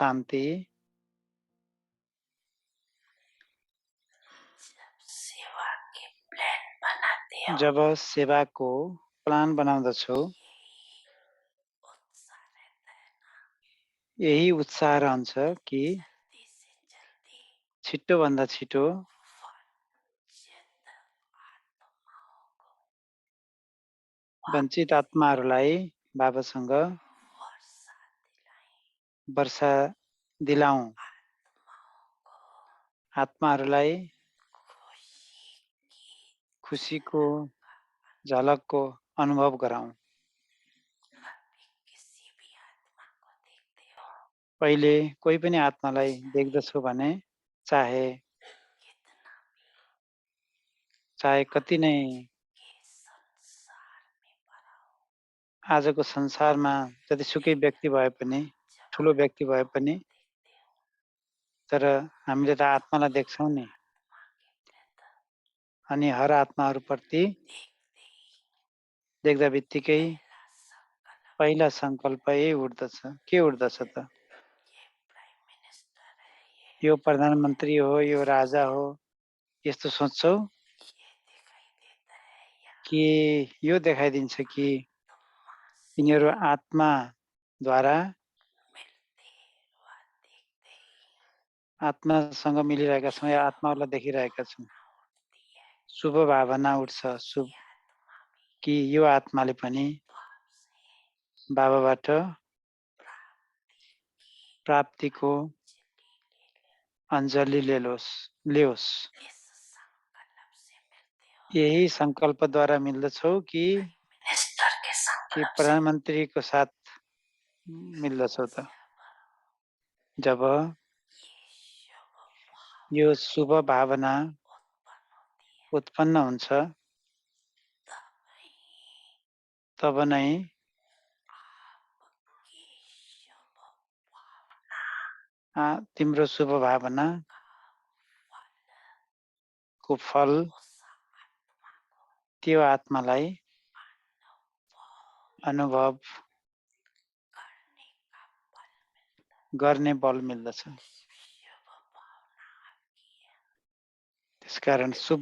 शान्ति जब सेवाको प्लान बनाउँदछौ यही उत्साह रहन्छ कि छिटो भन्दा छिटो वञ्चित आत्माहरूलाई बाबासँग वर्षा दिलाऊ, आत्माहरूलाई खुसीको झलकको अनुभव गराऊ। पहिले कोही पनि आत्मालाई देख्दछौ भने चाहे कति नै आजको संसारमा जतिसुकै व्यक्ति भए पनि, ठुलो व्यक्ति भए पनि, तर हामीले त आत्मालाई देख्छौं नि। अनि हर आत्माहरूप्रति देख्दा बित्तिकै पहिला संकल्प यही उठ्दछ। के उठ्दछ त? यो प्रधानमन्त्री हो, यो राजा हो, यस्तो सोच्छौ कि यो देखाइदिन्छ कि यिनीहरू आत्माद्वारा आत्मासँग मिलिरहेका छौँ या आत्माहरूलाई देखिरहेका छौँ। शुभ भावना उठ्छ शुभ कि यो आत्माले पनि बाबाबाट प्राप्तिको अञ्जली ल्याओस्। यही संकल्पद्वारा मिल्दछौ कि प्रधानमन्त्रीको साथ मिल्दछौ त? जब यो शुभ भावना उत्पन्न हुन्छ तब नै तिम्रो शुभ भावना को फल त्यो आत्मालाई अनुभव गर्ने बल मिल्दछ। त्यसकारण शुभ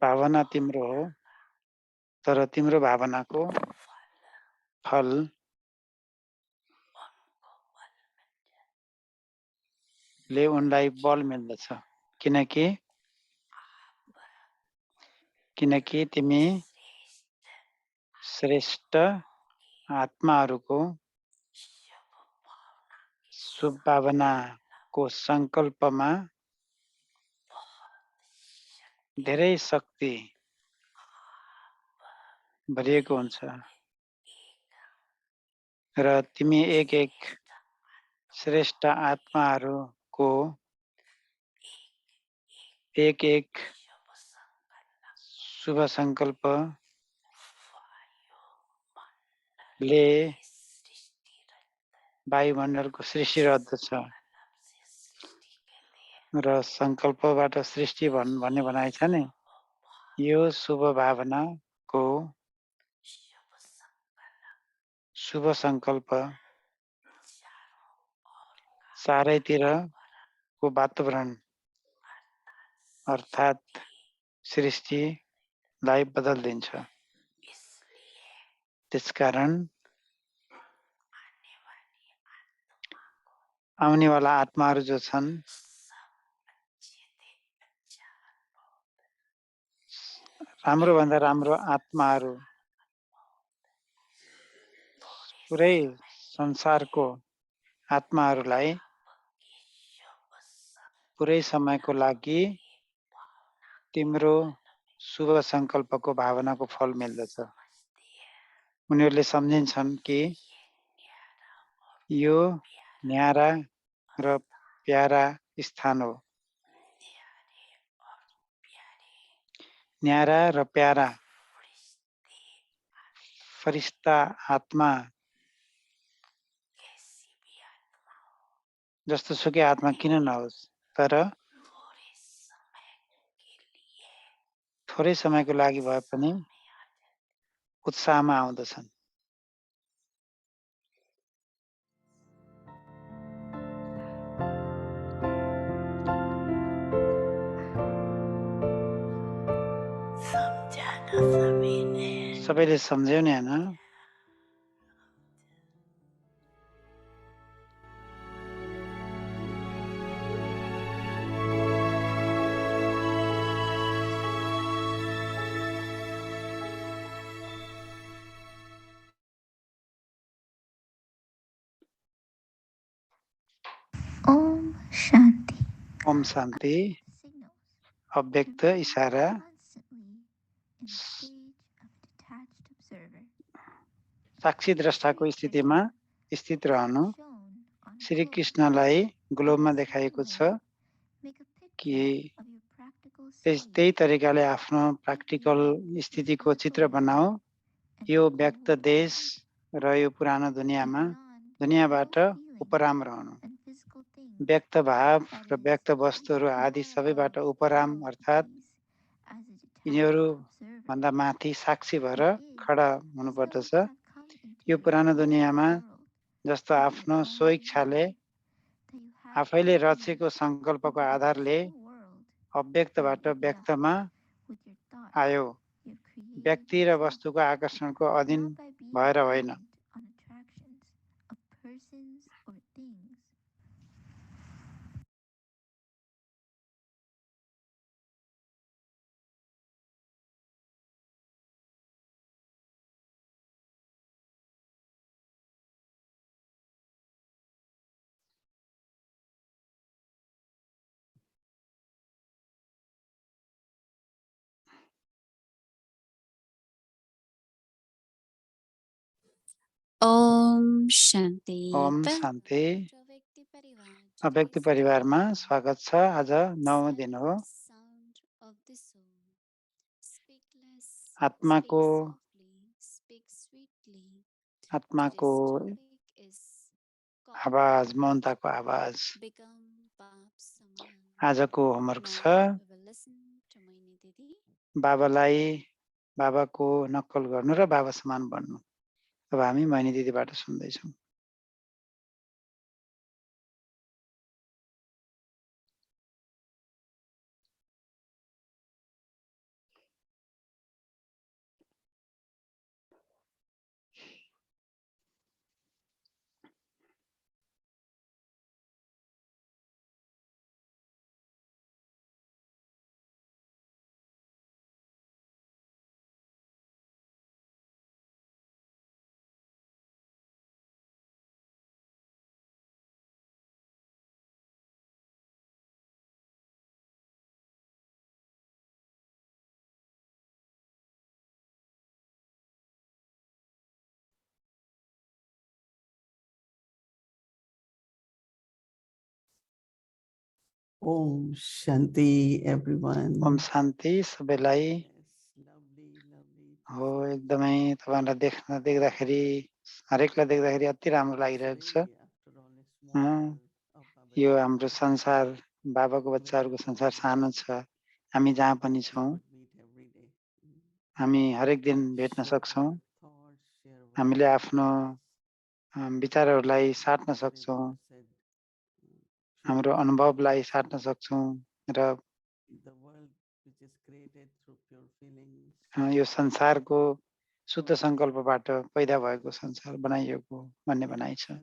भावना तिम्रो हो, तर तिम्रो भावनाको फल ले उनलाई बल मिल्दछ। किनकि तिमी श्रेष्ठ आत्माहरूको शुभ भावनाको संकल्पमा धेरै शक्ति भरिएको हुन्छ र तिमी एक श्रेष्ठ आत्माहरूको एक शुभ संकल्प ले वायुमण्डलको सृष्टि रहँदछ र संकल्पबाट सृष्टि भन्ने भनाइ छ नि। यो शुभ भावनाको शुभ संकल्प चारैतिरको वातावरण अर्थात् सृष्टिलाई बदलिदिन्छ। त्यसकारण आउनेवाला आत्माहरू जो छन् राम्रो भन्दा राम्रो आत्माहरू पुरै संसारको आत्माहरूलाई पुरै समयको लागि तिम्रो शुभ संकल्पको भावनाको फल मिल्दछ। उनीहरूले सम्झिन्छन् कि यो न्यारा र प्यारा स्थान हो। न्यारा र प्यारा फरिस्ता आत्मा जस्तो सुकै आत्मा किन नहोस्, तर थोरै समयको लागि भए पनि उत्साहमा आउँदछन्। सबैले सम्झ्यौ नि हैन? Om Shanti. ओम शान्ति, Signals अव्यक्त to remain इशारा, constantly in a stage of detached observer. Sakshi Shri द्रष्टाको स्थितिमा Krishna स्थित is रहनु। shown on Shri globe. कृष्णलाई ग्लोबमा In the देखाइएको same छ way, make a कि picture of your practical त्यही state तरिकाले आफ्नो in प्र्याक्टिकल this स्थितिको physical चित्र बनाऊ। world and यो the व्यक्त old देश world. र यो पुरानो Be दुनियाँमा beyond दुनियाँबाट all feelings उपराम रहनु। and physical things, व्यक्त भाव that र is, व्यक्त वस्तुहरू आदि far सबैबाट above उपराम all अर्थात् these as a detached यिनीहरू observer. भन्दा माथि साक्षी भएर That is, खडा as though हुनुपर्दछ। you have come into यो this पुरानो old दुनियाँमा world जस्तो with आफ्नो your own स्वेच्छाले will, that you have आफैले taken रचेको सङ्कल्पको into the आधारले physical world अव्यक्तबाट and pick it up व्यक्तमा with your thoughts. आयो। You have created व्यक्ति र yourself, वस्तुको आकर्षणको अधीन not by being भएर होइन। dependent on attractions of persons or things. Om शान्ति। ओम शान्ति। अव्यक्ति परिवारमा स्वागत छ। आज 9औं दिन हो। आत्माको आवाज, मौनताको आवाज। आजको होमवर्क छ बाबाको नक्कल गर्नु र बाबा समान बन्नु। अब हामी मोहिनी दिदीबाट सुन्दैछौँ। Om Shanti everyone. ओम शान्ति सबैलाई। हो एकदमै तपाईहरुलाई देख्दाखेरि हरेकलाई देख्दाखेरि अति राम्रो लागिरहेको छ। यो हाम्रो संसार बाबाको बच्चाहरूको संसार सानो छ। हामी जहाँ पनि छौँ हामी हरेक दिन भेट्न सक्छौँ। हामीले आफ्नो विचारहरूलाई साट्न सक्छौँ, हाम्रो अनुभवलाई साट्न सक्छौँ र यो संसारको शुद्ध संकल्पबाट पैदा भएको संसार बनाइएको भन्ने भनाइ छ।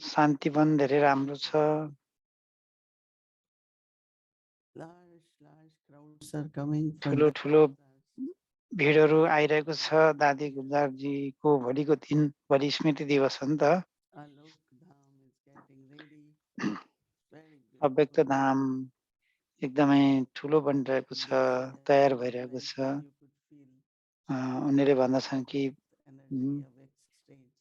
शान्तिवन धेरै राम्रो छ। ठुलो ठुलो भिडहरू आइरहेको छ। दादी गुलजारजीको भोलिको दिन भोलि स्मृति दिवस हो नि त। अव्यक्त धाम एकदमै ठुलो बनिरहेको छ, तयार भइरहेको छ। उनीहरूले भन्दछन् कि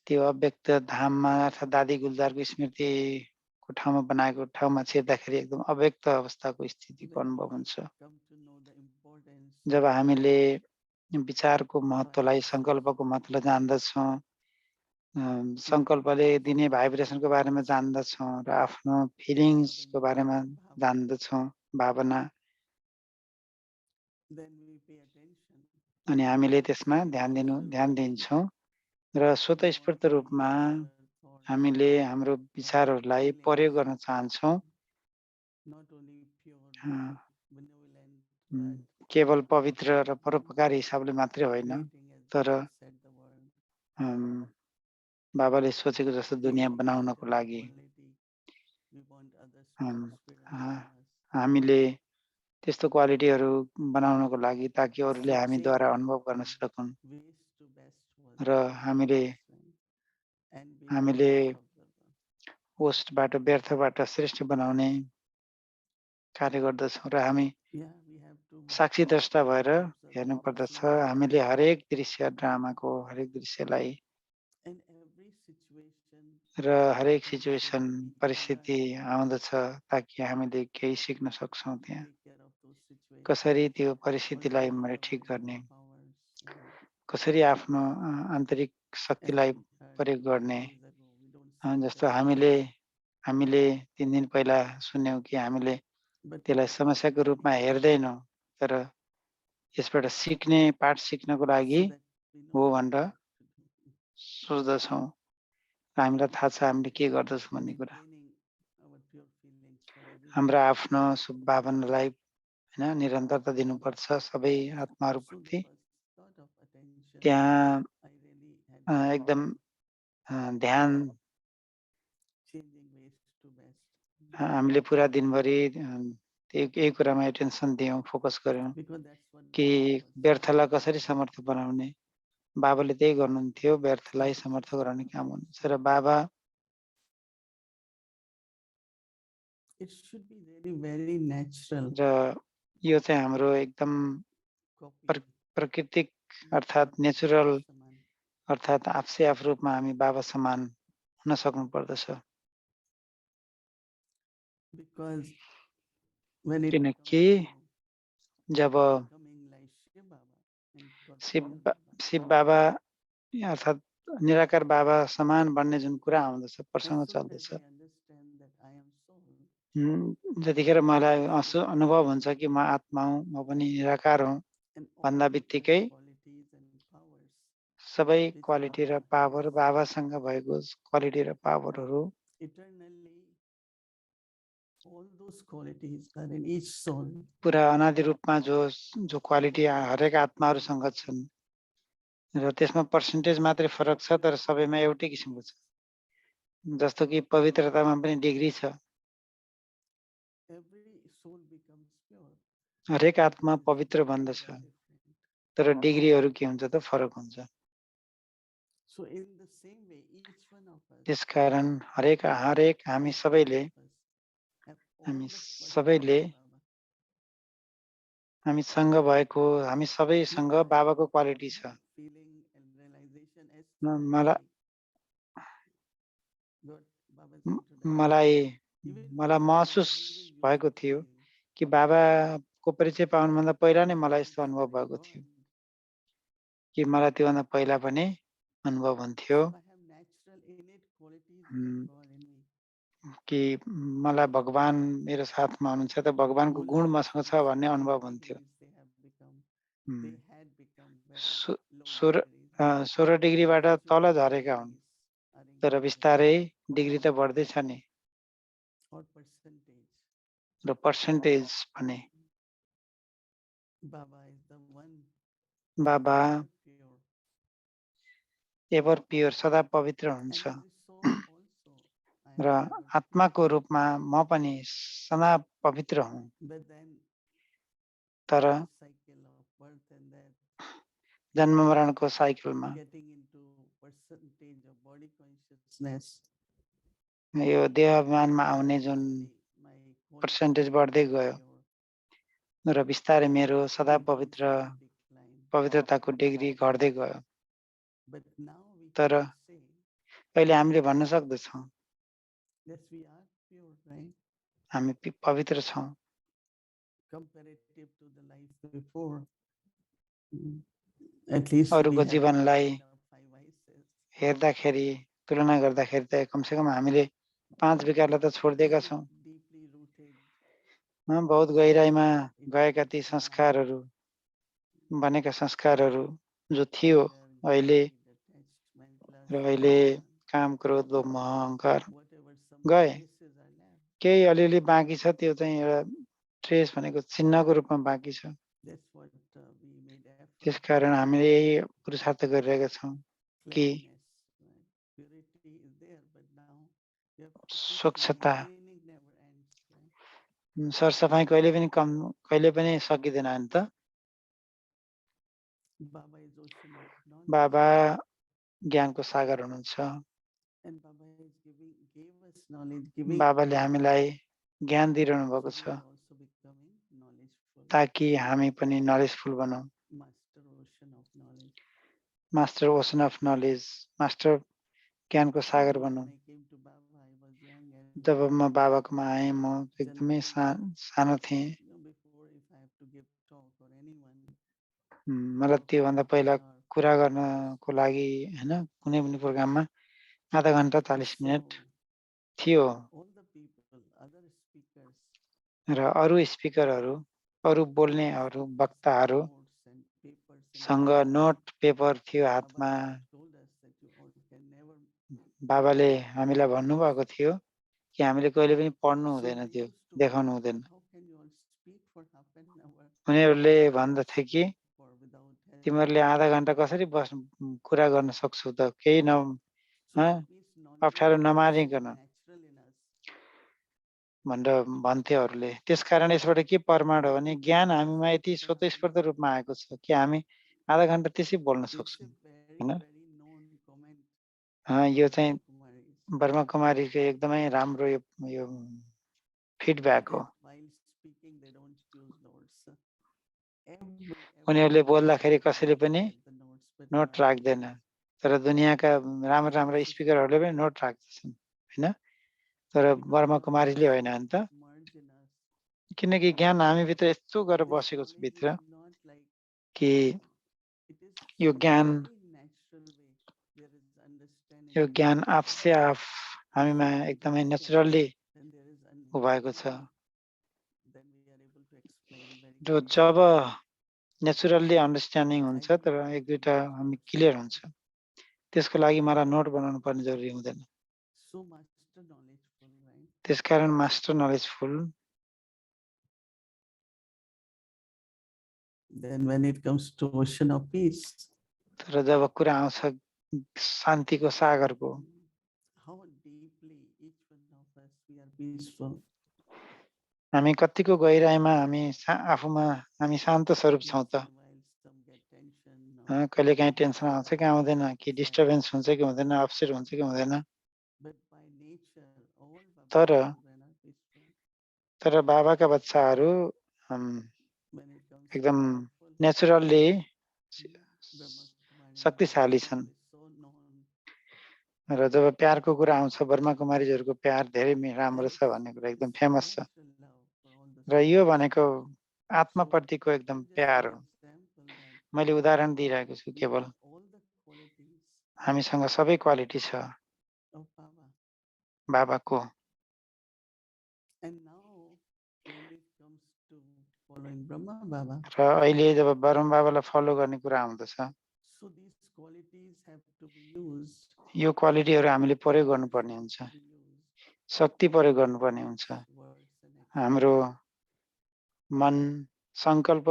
त्यो अव्यक्त धाममा अर्थात् दादी गुलजारको स्मृतिको ठाउँमा बनाएको ठाउँमा छिर्दाखेरि एकदम अव्यक्त अवस्थाको स्थितिको अनुभव हुन्छ। जब हामीले विचारको महत्त्वलाई, सङ्कल्पको महत्त्वलाई जान्दछौँ, सङ्कल्पले दिने भाइब्रेसनको बारेमा जान्दछौँ र आफ्नो फिलिङ्सको बारेमा जान्दछौँ, भावना, अनि हामीले त्यसमा ध्यान दिन्छौँ र स्वतःस्फूर्त रूपमा हामीले हाम्रो विचारहरूलाई प्रयोग गर्न चाहन्छौँ। केवल पवित्र र परोपकारी हिसाबले मात्रै होइन, तर बाबाले सोचेको जस्तो दुनियाँ बनाउनको लागि हामीले त्यस्तो क्वालिटीहरू बनाउनको लागि ताकि अरूले हामीद्वारा अनुभव गर्न सकुन् र हामीले होस्टबाट व्यर्थबाट श्रेष्ठ बनाउने कार्य गर्दछौँ र हामी साक्षीद्रष्टा भएर हेर्नुपर्दछ। हामीले हरेक दृश्य ड्रामाको हरेक दृश्यलाई र हरेक सिचुएसन परिस्थिति आउँदछ ताकि हामीले केही सिक्न सक्छौँ। त्यहाँ कसरी त्यो परिस्थितिलाई मैले ठिक गर्ने, कसरी आफ्नो आन्तरिक शक्तिलाई प्रयोग गर्ने। जस्तो हामीले 3 दिन पहिला सुन्यौँ कि हामीले त्यसलाई समस्याको रूपमा हेर्दैनौँ, तर यसबाट सिक्ने पाठ सिक्नको लागि हो भनेर सोच्दछौँ। हामीलाई थाहा छ हामीले के गर्दछौँ भन्ने कुरा। हाम्रा आफ्नो शुभ भावनालाई हैन निरन्तरता दिनुपर्छ सबै आत्माहरूप्रति। त्यहाँ एकदम ध्यान हामीले पुरा दिनभरि यही कुरामा एटेन्सन दियौँ, फोकस गऱ्यौँ कि व्यर्थलाई कसरी समर्थ बनाउने। बाबाले त्यही गर्नुहुन्थ्यो, व्यर्थलाई समर्थ गराउने काम हुनुहुन्छ र बाबा र यो चाहिँ हाम्रो एकदम प्राकृतिक अर्थात् नेचुरल अर्थात् आफसे आफ रूपमा हामी बाबा समान हुन सक्नु पर्दछ। किनकि जब शिव बाबा अर्थात् निराकार बाबा समान बन्ने जुन कुरा आउँदछ, प्रसङ्ग चल्दछ, जतिखेर मलाई अनुभव हुन्छ कि म आत्मा हुँ, म पनि निराकार हुँ भन्दा बित्तिकै सबै क्वालिटी र पावर बाबासँग भएको क्वालिटी र पावरहरू पुरा अनादि रूपमा जो क्वालिटी हरेक आत्माहरूसँग छन् र त्यसमा पर्सेन्टेज मात्रै फरक छ, तर सबैमा एउटै किसिमको छ। जस्तो कि पवित्रतामा पनि डिग्री छ। हरेक आत्मा पवित्र बन्दछ, तर डिग्रीहरू के हुन्छ त फरक हुन्छ। त्यसकारण हरेक हामी सबैले हामीसँग भएको हामी सबैसँग बाबाको क्वालिटी छ। मलाई महसुस भएको थियो कि बाबाको परिचय पाउनुभन्दा पहिला नै मलाई यस्तो अनुभव भएको थियो कि मलाई त्योभन्दा पहिला पनि अनुभव हुन्थ्यो कि मलाई भगवान मेरो साथमा हुनुहुन्छ, त भगवानको गुण मसँग छ भन्ने अनुभव हुन्थ्यो। 16 डिग्रीबाट तल झरेका हुन्, तर बिस्तारै डिग्री त बढ्दैछ नि। र पर्सेन्टेज भने बाबा एभर प्योर सदा पवित्र हुन्छ र आत्माको रूपमा म पनि सदा पवित्र हुँ। तर जन्म मरणको साइकलमा यो देहाभिमानमा आउने जुन पर्सेन्टेज बढ्दै गयो र बिस्तारै मेरो सदा पवित्रताको डिग्री घट्दै गयो। तर अहिले हामीले भन्न सक्दछौँ हामी पवित्र छौँ। अरूको जीवनलाई हेर्दाखेरि तुलना गर्दाखेरि त कमसेकम हामीले 5 विकारलाई त छोडिदिएका छौँ। बहुत गहिराइमा गएका ती संस्कारहरू बनेका संस्कारहरू जो थियो अहिले काम क्रोध लोभ मोह अहंकार गए। केही अलिअलि बाँकी छ, त्यो चाहिँ एउटा ट्रेस भनेको चिन्हको रूपमा बाँकी छ। त्यसकारण हामीले यही पुरुषार्थ गरिरहेका छौँ कि स्वच्छता सरसफाइ कहिले पनि सकिँदैन नि त। बाबा ज्ञानको सागर हुनुहुन्छ। बाबाले हामीलाई ज्ञान दिइरहनु भएको छ ताकि हामी पनि नलेजफुल बनौँ। Master ocean of knowledge, master ज्ञानको सागर बनौँ। जब म बाबाकोमा आएँ म एकदमै सानो थिएँ। मलाई त्योभन्दा पहिला कुरा गर्नको लागि हैन कुनै पनि प्रोग्राममा आधा घन्टा 40 मिनट थियो र अरू स्पिकरहरू, अरू बोल्नेहरू, वक्ताहरू सँग नोट पेपर थियो हातमा। बाबाले हामीलाई भन्नुभएको थियो कि हामीले कहिले पनि पढ्नु हुँदैन, त्यो देखाउनु हुँदैन। उनीहरूले भन्दथे कि तिमीहरूले आधा घन्टा कसरी कुरा गर्न सक्छौ त, केही अप्ठ्यारो नमानिकन भनेर भन्थे अरूले। त्यसकारण यसबाट के प्रमाण हो भने ज्ञान हामीमा यति स्वतस्फूर्त रूपमा आएको छ कि हामी आधा घन्टा त्यसै बोल्न सक्छौँ हैन। यो चाहिँ ब्रह्मा कुमारीको एकदमै राम्रो यो फिडब्याक हो। उनीहरूले बोल्दाखेरि कसैले पनि नोट राख्दैन, तर दुनियाँका राम्रो राम्रो स्पिकरहरूले पनि नोट राख्दछन् हैन, तर ब्रह्मा कुमारीले होइन नि त। किनकि ज्ञान हामीभित्र यस्तो गरेर बसेको छ भित्र कि यो ज्ञान आफसे आफ हामीमा एकदमै नेचुरल्ली भएको छ। जो जब नेचुरल्ली अन्डरस्ट्यान्डिङ हुन्छ तर एक दुईटा हामी क्लियर हुन्छ, त्यसको लागि मलाई नोट बनाउनु पर्ने जरुरी हुँदैन। त्यसकारण master नलेजफुल। Then when it comes to ocean of peace, तर जब कुरा आउँछ शान्तिको सागरको, how deeply each one of us we are peaceful. हामी कतिको गहिराइमा हामी आफूमा हामी शान्त स्वरूप छौँ त। कहिले काहीँ टेन्सन आउँछ कि आउँदैन, कि डिस्टर्बेन्स हुन्छ कि हुँदैन, अपसेट हुन्छ कि हुँदैन, तर बाबाका बच्चाहरू एकदम नेचुरल्ली शक्तिशाली छन्। र जब प्यारको कुरा आउँछ, ब्रह्मा कुमारीहरूको प्यार धेरै राम्रो छ भन्ने कुरा एकदम फेमस छ। र यो भनेको आत्माप्रतिको एकदम प्यार हो। मैले उदाहरण दिइरहेको छु केवल। हामीसँग सबै क्वालिटी छ बाबाको। र अहिले जब ब्रह्मा बाबालाई फलो गर्ने कुरा आउँदछ, यो क्वालिटीहरू हामीले प्रयोग गर्नुपर्ने हुन्छ, शक्ति प्रयोग गर्नुपर्ने हुन्छ। हाम्रो मन, संकल्प,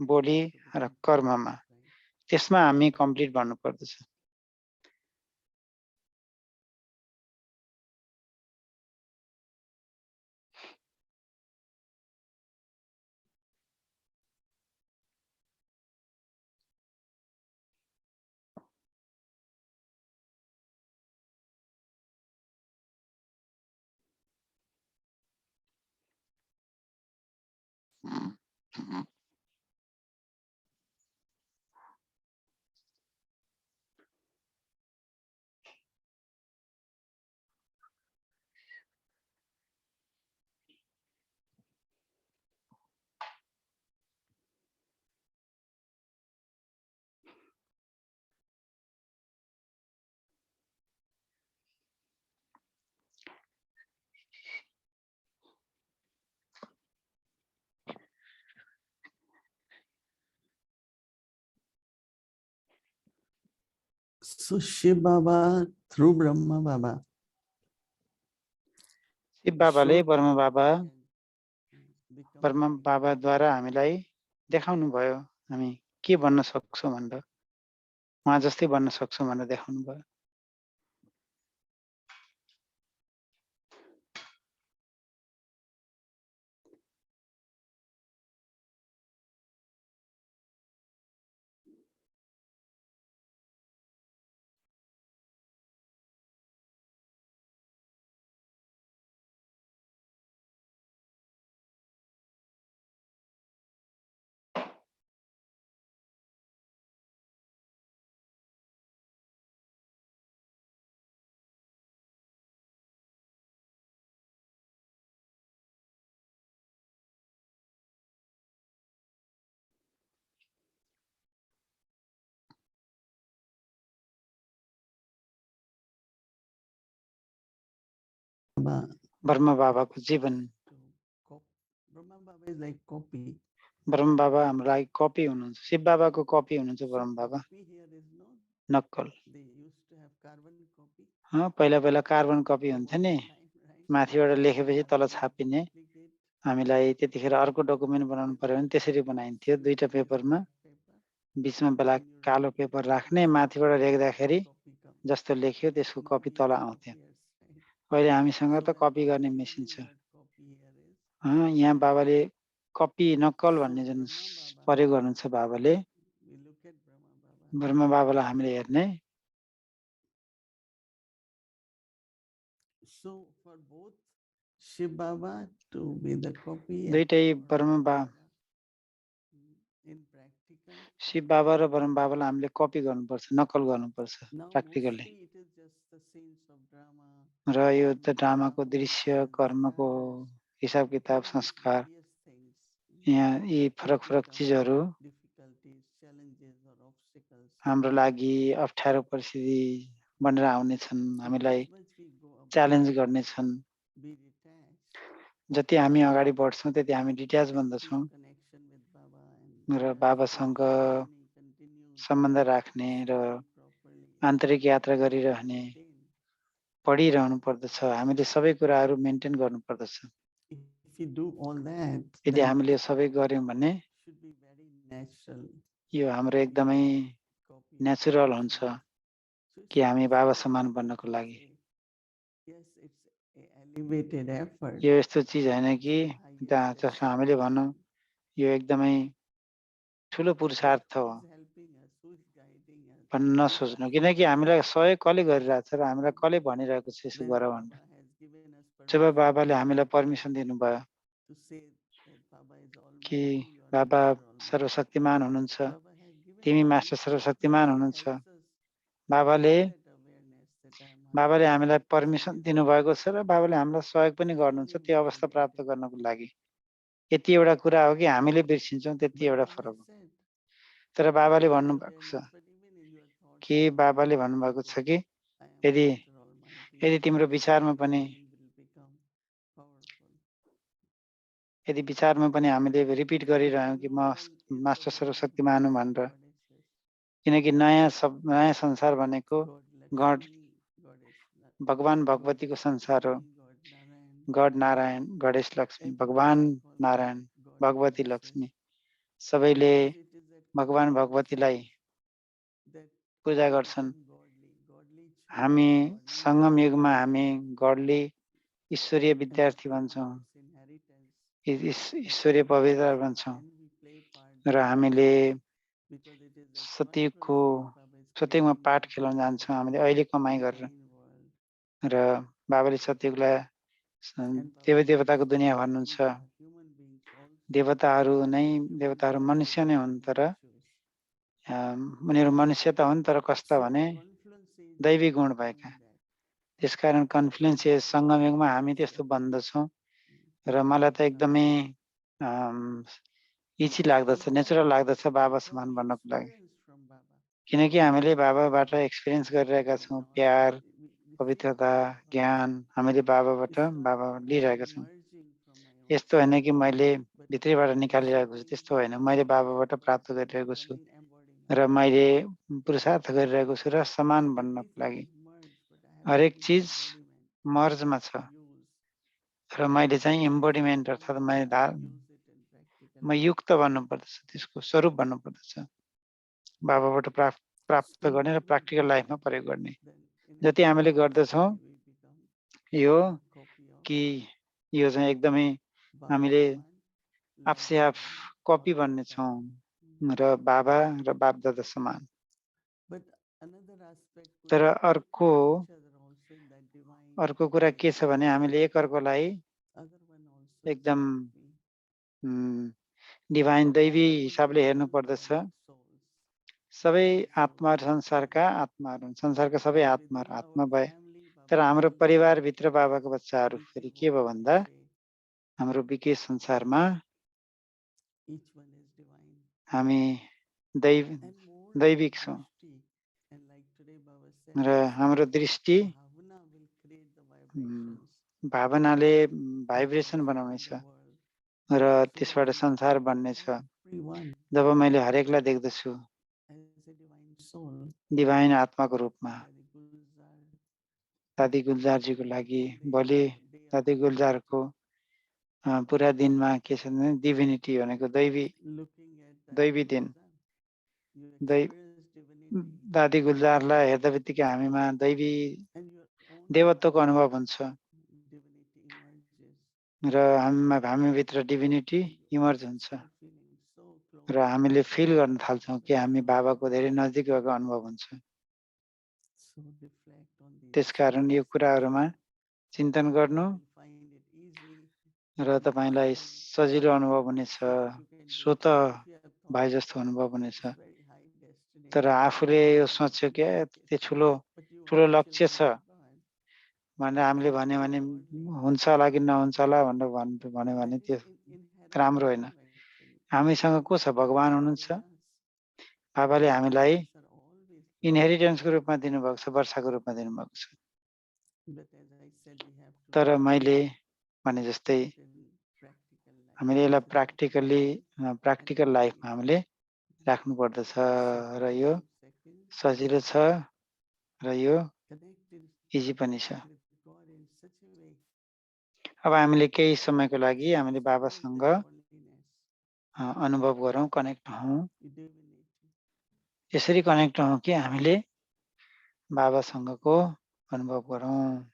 बोली र कर्ममा, त्यसमा हामी कम्प्लिट भन्नु पर्दछ। So Shiv Baba through Brahma Baba, Shiv बाबाले ब्रह्मा बाबाद्वारा हामीलाई देखाउनु भयो हामी के बन्न सक्छौं भनेर उहाँ जस्तै बन्न सक्छौं भनेर देखाउनु भयो। ब्रह्म बाबाको जीवन Brahma Baba is like copy. ब्रह्म बाबा हाम्रो लागि कपी हुनुहुन्छ, शिव बाबाको कपी हुनुहुन्छ ब्रह्म बाबा, Copy here is not. नक्कल। They used to have carbon copy. पहिला पहिला कार्बन कपी There हुन्थ्यो was नि, a time, right? माथिबाट लेखेपछि तल When छापिने। duplicate हामीलाई त्यतिखेर अर्को डकुमेन्ट बनाउनु पर्यो भने त्यसरी बनाइन्थ्यो, दुईटा पेपरमा paper, बीचमा बेला then you कालो write पेपर it, राख्ने, this माथिबाट copy, लेख्दाखेरि copy comes. जस्तो लेख्यो त्यसको Now कपी we तल have आउँथ्यो। copiers, right? अहिले हामीसँग So त that कपी Baba गर्ने is मेसिन using छ। word copy here is. यहाँ बाबाले कपी नक्कल So भन्ने जुन Brahma Baba, प्रयोग गर्नुहुन्छ बाबाले, we look at Brahma Baba. ब्रह्म बाबालाई हामीले हेर्ने। So for both Shiv Baba to be the copy and दुईटै for ब्रह्म Brahma बा Baba, in practical. शिव बाबा र ब्रह्म बाबालाई हामीले कपी गर्नुपर्छ, नक्कल गर्नुपर्छ Now practically. mostly it is just the scenes of drama. र यो त and ड्रामाको karma, दृश्य, and कर्मको desires, हिसाब किताब, all these संस्कार, various things यहाँ यी that फरक फरक become चिजहरू difficulties, challenges or obstacles. हाम्रो लागि अप्ठ्यारो परिस्थिति बनेर आउनेछन्, So हामीलाई as much we go challenge above, गर्नेछन्। be detached, जति हामी अगाडि बढ्छौँ त्यति हामी detach keep बन्दछौँ connection with Baba, and र as बाबासँग spiritual journey continues, सम्बन्ध राख्ने र study properly, आन्तरिक यात्रा गरिरहने, maintain. पढिरहनु पर्दछ, हामीले सबै कुराहरू मेन्टेन गर्नुपर्दछ। If we do all that, यदि then हामीले सबै गर्यौँ भने should be very natural. यो हाम्रो एकदमै Copy नेचुरल of हुन्छ Baba. So it's कि हामी not बाबा so समान that बन्नको it's लागि। yes, it's a elevated effort. यो यस्तो चिज होइन It's कि the highest जसलाई हामीले भनौँ aspiration. यो एकदमै ठुलो But पुरुषार्थ who हो is helping us? Who is guiding us? भन्न Who is नसोच्नु, asking किनकि us हामीलाई to सहयोग कसले गरिरहेछ र हामीलाई कसले भनिरहेको छ यसो when गर Baba भनेर। has given us job permission बाबाले हामीलाई पर्मिसन दिनुभयो to say that Baba is कि almighty, you are बाबा Master Almighty. सर्वशक्तिमान हुनुहुन्छ, Baba has given तिमी मास्टर permission सर्वशक्तिमान because it हुनुहुन्छ, helps us बाबाले gain that awareness that I am बाबाले Master हामीलाई Almighty. पर्मिसन दिनुभएको छ र बाबाले हामीलाई सहयोग पनि गर्नुहुन्छ त्यो अवस्था प्राप्त गर्नको लागि। यति एउटा कुरा हो कि हामीले बिर्सिन्छौँ, त्यति But एउटा Baba फरक हो। said, तर not बाबाले only in भन्नुभएको छ awareness, but even in your thoughts कि also, बाबाले you भन्नुभएको छ say, कि I am यदि Master Almighty. यदि तिम्रो विचारमा Your पनि mind will become powerful. यदि विचारमा पनि हामीले रिपिट So the गरिरह्यौँ कि new म world is master the world of सर्वशक्तिमान हुँ goddess and भनेर, goddesses. किनकि नयाँ संसार भनेको God गड Lakshmi, goddess भगवान God भगवतीको संसार हो। Lakshmi, God Narayan. God Narayan, Ganesh Lakshmi, Everybody भगवान call नारायण, God भगवती goddesses. लक्ष्मी, सबैले Because it is that भगवान combination भगवतीलाई that पूजा we गर्छन्। become godly, godly हामी children, godly सङ्गम युगमा students, हामी गडली ईश्वरीय and we विद्यार्थी take बन्छौँ, this inheritance as ईश्वरीय पवित्र souls, बन्छौँ and we play part र there. हामीले Because it is that सत्यको one process Baba is सत्यमा creating पाठ the खेलाउन जान्छौँ हामीले अहिले कमाइ गरेर, divine world. र बाबाले सत्यलाई And Baba देवी is देवताको also दुनियाँ creating भन्नुहुन्छ। the human beings also. देवताहरू नै Human देवताहरू beings मनुष्य with नै their हुन्, own तर virtues. उनीहरू मनुष्य त हुन् तर कस्ता So भने confluence is दैवी we गुण becoming भएका। that. त्यसकारण कन्फ्लुएन्स सङ्गम युगमा हामी त्यस्तो बन्दछौँ र मलाई त एकदमै इजी लाग्दछ, नेचुरल लाग्दछ बाबा Because समान we बन्नको लागि, experience from Baba. किनकि हामीले बाबाबाट एक्सपिरियन्स गरिरहेका छौँ। In all प्यार, we feel पवित्रता, from Baba. ज्ञान हामीले बाबाबाट It's not बाबा that I am लिइरहेका छौँ। emerging from my own यस्तो होइन self, कि मैले but भित्रैबाट Baba is निकालिरहेको छु, showing त्यस्तो me होइन, मैले बाबाबाट Baba प्राप्त is गरिरहेको छु becoming embodiment. र मैले पुरुषार्थ गरिरहेको छु र समान बन्नको Everything लागि। is merged, but I have हरेक only the चिज embodiment मर्जमा छ to use. र मैले चाहिँ So एम्बोडिमेन्ट how अर्थात् we मैले use it in practical म युक्त बन्नुपर्दछ, त्यसको स्वरूप बन्नुपर्दछ, बाबाबाट प्राप्त गर्ने र प्र्याक्टिकल लाइफमा प्रयोग गर्ने। जति हामीले गर्दछौँ यो कि यो चाहिँ एकदमै हामीले आफसे आफ कपी बन्नेछौँ र बाबा र बापदादा समान। तर अर्को कुरा के छ भने हामीले एकअर्कोलाई एकदम डिभाइन दैवी हिसाबले हेर्नु पर्दछ। सबै आत्माहरू संसारका आत्माहरू, संसारका सबै आत्माहरू आत्मा भए, तर हाम्रो परिवारभित्र बाबाको बच्चाहरू फेरि के भयो भन्दा हाम्रो विकेश संसारमा हामी दैविक छौँ र हाम्रो दृष्टि भावनाले भाइब्रेसन बनाउनेछ र त्यसबाट संसार बन्नेछ। जब मैले हरेकलाई देख्दछु डिभाइन आत्माको रूपमा, दादी गुलजारजीको लागि भोलि दादी गुलजारको पुरा दिनमा के छ भने डिभिनिटी भनेको दैवी दिन। दादी गुलजारलाई हेर्दा बित्तिकै हामीमा देवत्वको अनुभव हुन्छ र हामीभित्र डिभिनिटी इमर्ज हुन्छ र हामीले फिल गर्न थाल्छौँ कि हामी बाबाको धेरै नजिक भएको अनुभव हुन्छ। त्यसकारण यो कुराहरूमा चिन्तन गर्नु र तपाईलाई सजिलो अनुभव हुनेछ, स्वत भाइ जस्तो अनुभव हुनेछ। तर आफूले यो सोच्यो कि त्यो ठुलो लक्ष्य छ भनेर हामीले भन्यो भने हुन्छ होला कि नहुन्छ होला भनेर भन्यो भने त्यो राम्रो होइन। हामीसँग को छ? भगवान हुनुहुन्छ। बाबाले हामीलाई इनहेरिटेन्सको रूपमा दिनुभएको छ, वर्षाको रूपमा दिनुभएको छ। तर मैले भने जस्तै हामीले यसलाई प्र्याक्टिकल लाइफमा हामीले राख्नु पर्दछ र यो सजिलो छ र यो इजी पनि छ। अब हामीले केही समयको लागि हामीले बाबासँग अनुभव गरौँ, कनेक्ट हौँ। यसरी कनेक्ट हौँ कि हामीले बाबासँगको अनुभव गरौँ।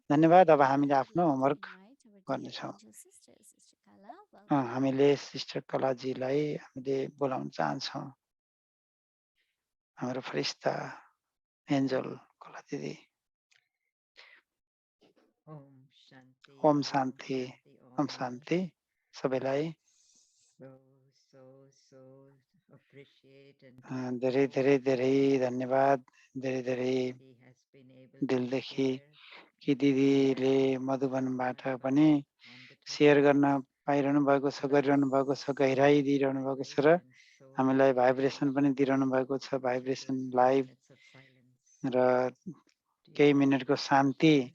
धन्यवाद। अब हामीले आफ्नो होमवर्क गर्नेछौँ। हामीले सिस्टर कलाजीलाई हामीले बोलाउन चाहन्छौँ। हाम्रो फरिस्ता एन्जल कला दिदी। ओम शान्ति, ओम शान्ति सबैलाई। धेरै धेरै धेरै धन्यवाद, धेरै धेरै दिलदेखि कि दिदीले मधुबनबाट पनि सेयर गर्न पाइरहनु भएको छ, गरिरहनु भएको छ, गहिराई दिइरहनु भएको छ र हामीलाई भाइब्रेसन पनि दिइरहनु भएको छ, भाइब्रेसन लाइभ र केही मिनटको शान्तिको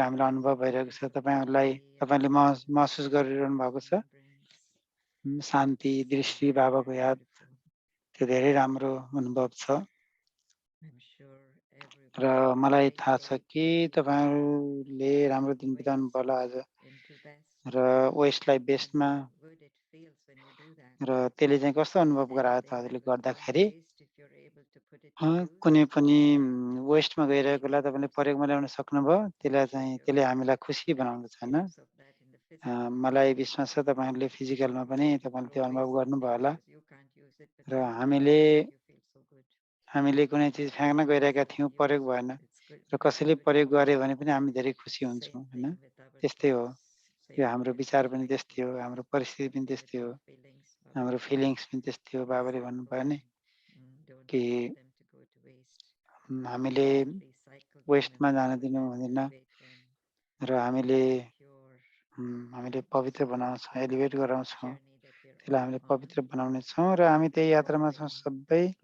हामीलाई अनुभव भइरहेको छ। तपाईँले महसुस गरिरहनु भएको छ शान्ति, दृष्टि, बाबाको याद। त्यो धेरै राम्रो अनुभव छ र मलाई थाहा छ कि तपाईँहरूले राम्रो दिन बिताउनु पर्ला आज र वेस्टलाई बेस्टमा र त्यसले चाहिँ कस्तो अनुभव गरायो त हजुरले गर्दाखेरि? कुनै पनि वेस्टमा गइरहेकोलाई तपाईँले प्रयोगमा ल्याउन सक्नुभयो। त्यसले हामीलाई खुसी बनाउँदछ हैन? मलाई विश्वास छ तपाईँहरूले फिजिकलमा पनि तपाईँले त्यो अनुभव गर्नुभयो होला र हामीले कुनै चिज फ्याँक्न गइरहेका थियौँ, प्रयोग भएन र कसैले प्रयोग गरे भने पनि हामी धेरै खुसी हुन्छौँ हैन? त्यस्तै हो। यो हाम्रो विचार पनि त्यस्तै हो, हाम्रो परिस्थिति पनि त्यस्तै हो, हाम्रो फिलिङ्स पनि त्यस्तै हो। बाबाले भन्नुभयो नि कि हामीले वेस्टमा जान दिनु हुँदैन र हामीले पवित्र बनाउँछौँ, एलिभेट गराउँछौँ, त्यसलाई हामीले पवित्र बनाउने छौँ र हामी त्यही यात्रामा छौँ सबै।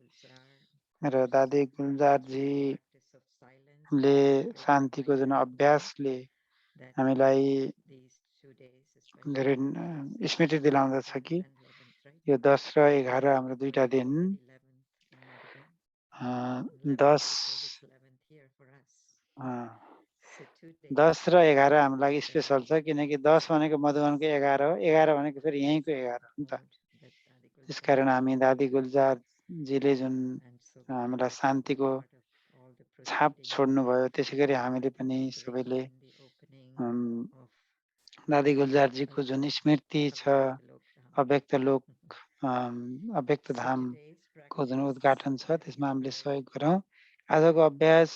र दादी गुलजारजीले शान्तिको जुन अभ्यासले हामीलाई धेरै स्मृति दिलाउँदछ कि यो 10 र 11 हाम्रो दुईटा दिन 10 र 11 हाम्रो लागि स्पेसल छ किनकि 10 भनेको मधुवनको 11 हो, 11 भनेको फेरि यहीँको 11 हो नि त। त्यसकारण हामी दादी गुलजारजीले जुन हामीलाई शान्तिको छाप छोड्नुभयो, त्यसै गरी हामीले पनि सबैले दादी गुलजारजीको जुन स्मृति छ, अव्यक्त लोक अव्यक्त धामको जुन उद्घाटन छ त्यसमा हामीले सहयोग गरौँ। आजको अभ्यास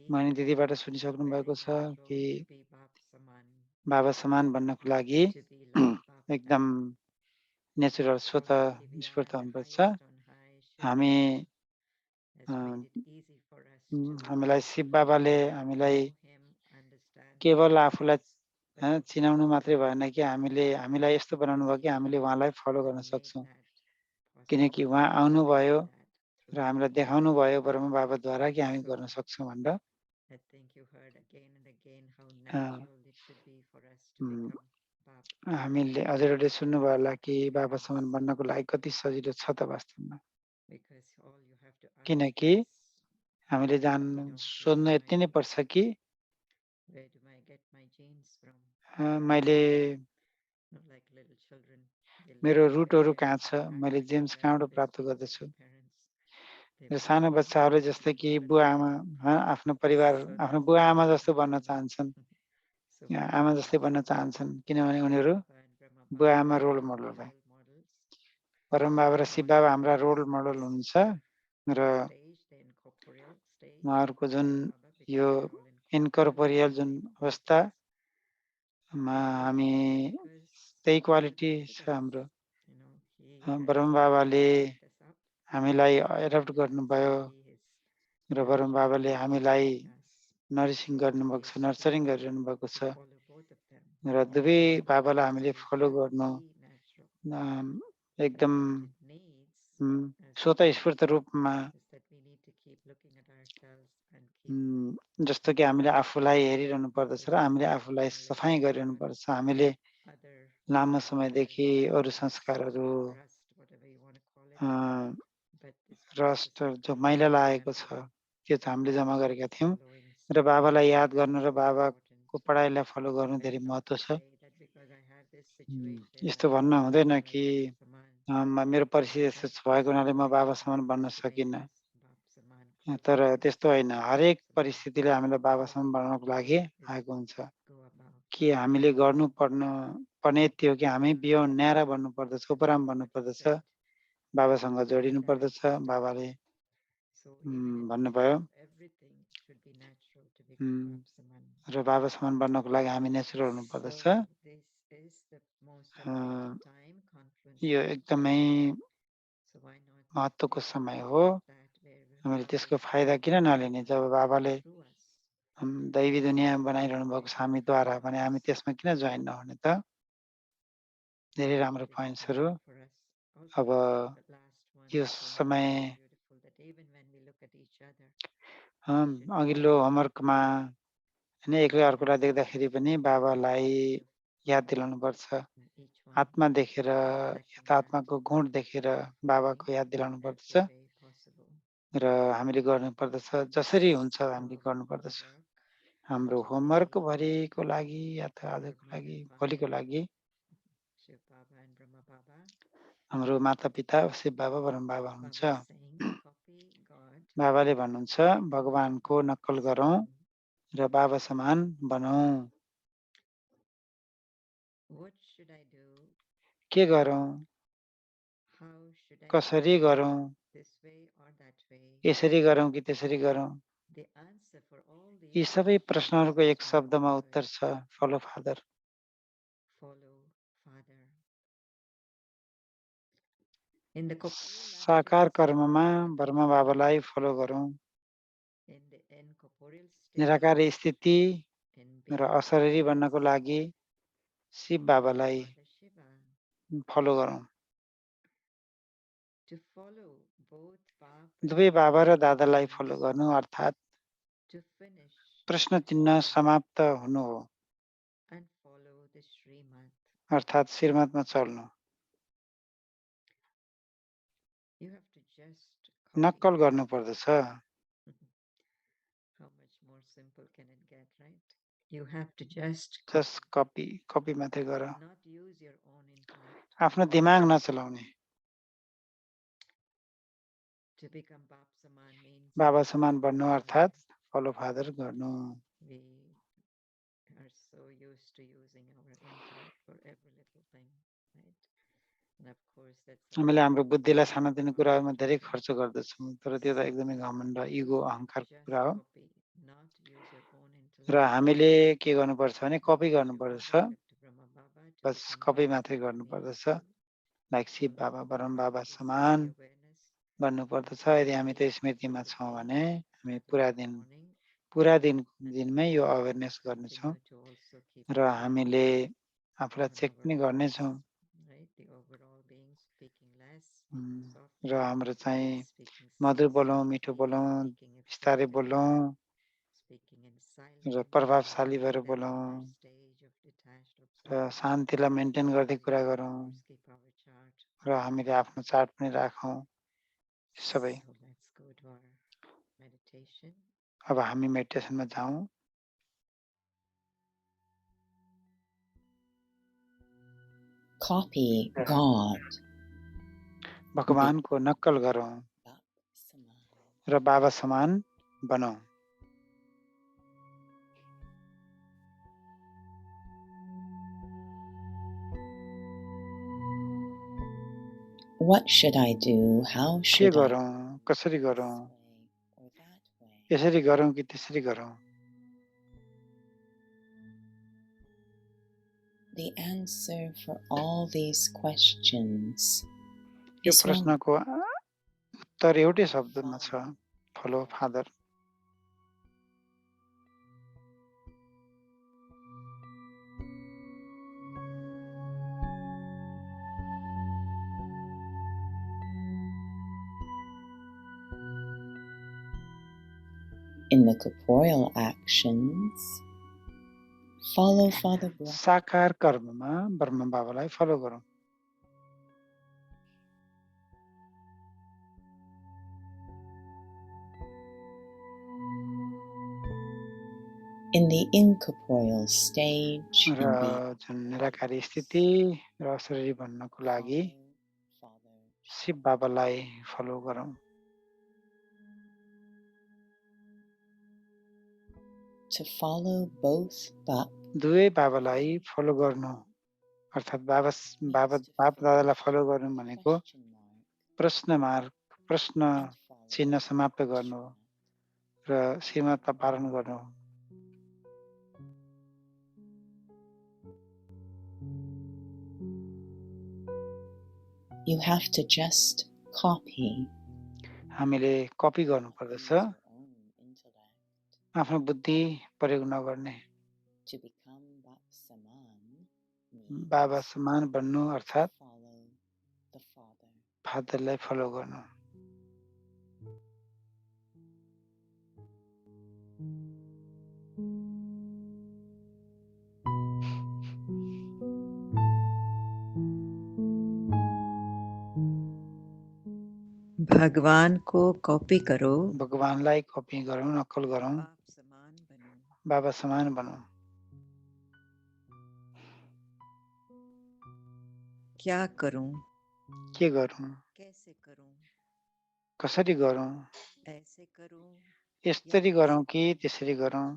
मोहिनी दिदीबाट सुनिसक्नु भएको छ कि बाबा समान बन्नको लागि एकदम नेचुरल स्वत स्फूर्त हुनुपर्छ। हामीलाई शिव बाबाले हामीलाई केवल आफूलाई चिनाउनु मात्रै भएन कि हामीलाई यस्तो बनाउनु भयो कि हामीले उहाँलाई फलो गर्न सक्छौँ, किनकि उहाँ आउनुभयो र हामीलाई देखाउनु भयो ब्रह्म बाबाद्वारा कि हामी गर्न सक्छौँ भनेर। हामीले हजुरहरूले सुन्नुभयो होला कि बाबा समान बन्नको लागि कति सजिलो छ त वास्तवमा, किनकि हामीले सोध्नु यति नै पर्छ कि मैले मेरो रुटहरू कहाँ छ, मैले जेम्स कहाँबाट प्राप्त गर्दछु। र सानो बच्चाहरूले जस्तै कि बुवा आमा आफ्नो परिवार आफ्नो बुवा आमा जस्तो बन्न चाहन्छन्, आमा जस्तै बन्न चाहन्छन्, किनभने उनीहरू बुवा आमा रोल मोडल भए। परम बाबा र शिव बाबा हाम्रा रोल मोडल हुनुहुन्छ र उहाँहरूको जुन यो इन्कर्पोरियल जुन अवस्थामा हामी त्यही क्वालिटी छ हाम्रो। ब्रह्म बाबाले हामीलाई एडप्ट गर्नुभयो र ब्रह्म बाबाले हामीलाई नरिसिङ गर्नुभएको छ, नर्चरिङ गरिरहनु भएको छ र दुवै बाबालाई हामीले फलो गर्नु एकदम स्वतस्फूर्त रूपमा, जस्तो कि हामीले आफूलाई हेरिरहनु पर्दछ र हामीले आफूलाई सफाइ गरिरहनु पर्छ। हामीले लामो समयदेखि अरू संस्कारहरू रस्ट जो मैला लागेको छ त्यो त हामीले जम्मा गरेका थियौँ र बाबालाई याद गर्नु र बाबाको पढाइलाई फलो गर्नु धेरै महत्त्व छ। यस्तो भन्न हुँदैन कि मेरो परिस्थिति यस्तो भएको हुनाले म बाबा समान बन्न सकिनँ, तर त्यस्तो होइन। हरेक परिस्थितिले हामीलाई बाबा समान बनाउनको लागि आएको हुन्छ कि हामीले पर्ने यति हो कि हामी बियोन्ड न्यारा बन्नु पर्दछ, उपराम बन्नु पर्दछ, बाबासँग जोडिनु पर्दछ। बाबाले भन्नुभयो र बाबा समान बन्नको लागि हामी नेचुरल हुनु पर्दछ। यो एकदमै महत्त्वको समय हो। हामीले त्यसको फाइदा किन नलिने? जब बाबाले दैवी दुनियाँ बनाइरहनु भएको छ हामीद्वारा भने हामी त्यसमा किन जोइन नहुने त? धेरै राम्रो पोइन्ट्सहरू। अब यो समय अघिल्लो होमवर्कमा होइन, एक्लै अर्कोलाई देख्दाखेरि पनि बाबालाई याद दिलाउनुपर्छ। आत्मा देखेर यता आत्माको गुण देखेर बाबाको याद दिलाउनु पर्दछ र हामीले गर्नुपर्दछ। जसरी हुन्छ हामीले गर्नुपर्दछ। हाम्रो होमवर्क भरिको लागि या त आजको लागि भोलिको लागि हाम्रो माता पिता शिव बाबा ब्रह्म बाबा हुनुहुन्छ। बाबाले भन्नुहुन्छ भगवानको नक्कल गरौँ र बाबा समान बनौँ। के गरौँ, कसरी गरौँ, यसरी गरौँ कि त्यसरी गरौँ? यी सबै प्रश्नहरूको एक शब्दमा उत्तर छ, फलो फादर। साकार कर्ममा ब्रह्म बाबालाई फलो गरौँ। निराकार स्थिति र अशरीरी बन्नको लागि शिव बाबालाई फलो गरौँ। दुवै बाबा र दादालाई फलो गर्नु अर्थात् प्रश्न चिन्ह समाप्त हुनु हो, अर्थात् श्रीमतमा चल्नु। नक्कल गर्नु पर्दछ। जस्ट कपी मात्रै गर, आफ्नो दिमाग नचलाउने। बाबा समान बन्नु अर्थात् फलो फादर गर्नु। हामीले हाम्रो बुद्धिलाई सानोतिनो कुराहरूमा धेरै खर्च गर्दछौँ, तर त्यो त एकदमै घमण्ड, इगो, अहङ्कारको कुरा हो। र हामीले के गर्नुपर्छ भने कपी गर्नुपर्दछ, बस कपी मात्रै गर्नुपर्दछ। लाइक शिव बाबा, ब्रह्म बाबा समान बन्नुपर्दछ। यदि हामी त्यो स्मृतिमा छौँ भने हामी पुरा दिनमै यो अवेरनेस गर्नेछौँ र हामीले आफूलाई चेक पनि गर्नेछौँ। र हाम्रो चाहिँ मधुर बोलौँ, मिठो बोलौँ, बिस्तारै बोलौँ र प्रभावशाली भएर बोलौँ र शान्तिलाई मेन्टेन गर्दै कुरा गरौँ र हामीले आफ्नो चार्ट पनि राखौँ सबै। अब हामी मेडिटेसनमा जाउँ। Copy God. भगवानको नक्कल गरौँ र बाबा समान बनौँ। What should I do? How के should I? गरौँ, कसरी गरौँ, यसरी गरौँ कि त्यसरी गरौँ? The answer for all these questions यो is one. प्रश्नको उत्तर एउटै शब्दमा छ, follow father. In the corporeal actions, follow Father Brahma. साकार कर्ममा ब्रह्म बाबालाई फलो गरौँ। In the incorporeal stage, र जुन निराकारी स्थिति र अशरीरी बन्नको लागि शिव बाबालाई फलो गरौँ। to follow both Bap दुवै बाबालाई फलो गर्नु अर्थात् बाप दादालाई फलो गर्नु भनेको प्रश्न चिन्ह समाप्त गर्नु र श्रीमतमा पालन गर्नु। You have to just copy. हामीले कपी गर्नुपर्दछ, Use your own intellect आफ्नो बुद्धि प्रयोग नगर्ने। to become Bap Saman means बाबा समान बन्नु अर्थात् follow the Father. फादरलाई फलो गर्नु। भगवान को कॉपी करो, भगवानलाई कपी गरौँ, नक्कल गरौँ, बाबा समान बनौँ। क्या करूं, के गरौँ, कैसे करूं, कसरी गरौँ, ऐसे करूं, यसरी गरौँ कि त्यसरी गरौँ?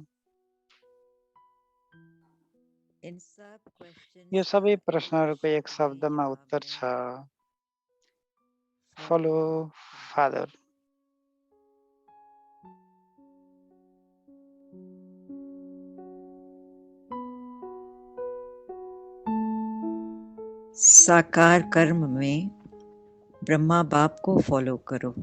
इन सब यो क्वेश्चंस सबै का प्रश्नहरूको एक शब्द में शब्दमा जवाब उत्तर है, छ, फलो फादर। साकार कर्म में ब्रह्मा बाप को फॉलो करो।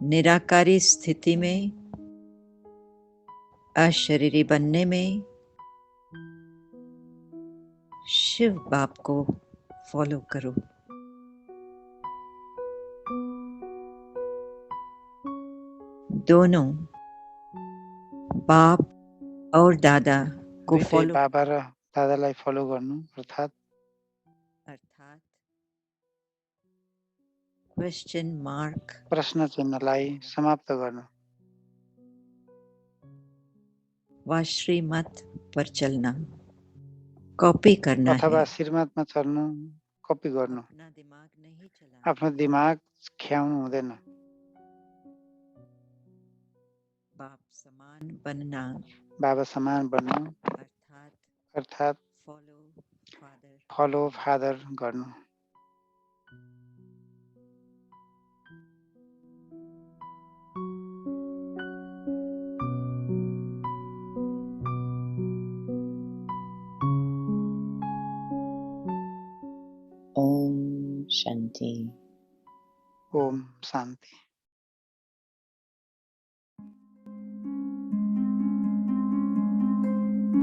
निराकारी स्थिति में अशरीरी बनने में शिव बाप को फॉलो करो। दोनों बाप और दादा को दुईटै फॉलो बाबा र दादालाई फलो गर्नु अर्थात् अर्थात क्वेश्चन मार्क प्रश्न चिन्हलाई समाप्त गर्नु व श्रीमत पर चलना, कॉपी करना अथवा है। श्रीमतमा चल्नु, कपी गर्नु। अपना दिमाग नहीं चलाना। आफ्नो दिमाग ख्याउनु हुँदैन। बाप समान बनना बाबा समान बन्नु अर्थात् फलो फादर गर्नु। Om Shanti. ओम शान्ति।